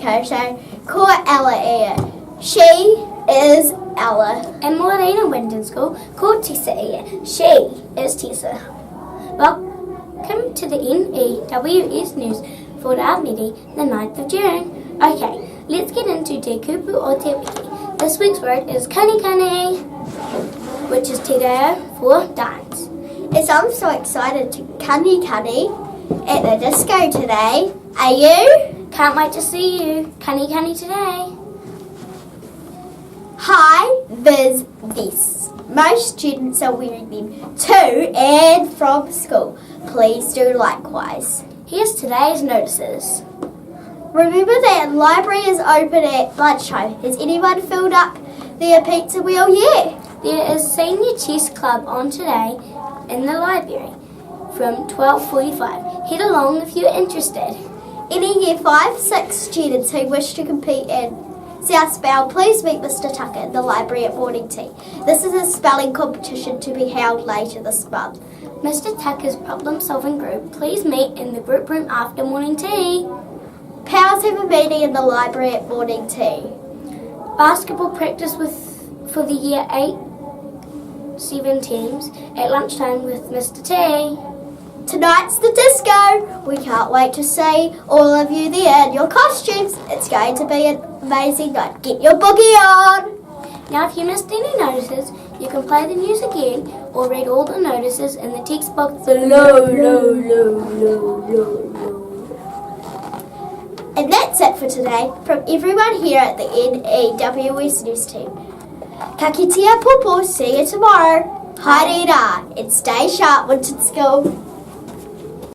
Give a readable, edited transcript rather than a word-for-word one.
koutou, ko Ella ia. She is Ella. In Morena Winton School, ko Tessa ia. She is Tessa. Welcome to the N.E.W.S news for our meeting, the 9th of June. Okay, let's get into te kupu o te wiki. This week's word is Kani Kani, which is te reo for dance. As I'm so excited to Kani Kani at the disco today. Are you? Can't wait to see you. Kani Kani today. Hi, VIZ VESTS. Most students are wearing them to and from school. Please do likewise. Here's today's notices. Remember that library is open at lunchtime. Has anyone filled up their pizza wheel yet? There is senior chess club on today in the library from 12:45. Head along if you're interested. Any year 5, 6 students who wish to compete in Southbound, please meet Mr. Tucker in the library at morning tea. This is a spelling competition to be held later this month. Mr. Tucker's problem-solving group, please meet in the group room after morning tea. Powers have a meeting in the library at morning tea. Basketball practice for the year 8-7 teams at lunchtime with Mr. T. Tonight's the disco. We can't wait to see all of you there in your costumes. It's going to be an amazing night. Get your boogie on. Now, if you missed any notices, you can play the news again or read all the notices in the text box below. And that's it for today from everyone here at the N.E.W.S news team. Ka kitea popo, see you tomorrow. Haere rā, and stay sharp, Winton School.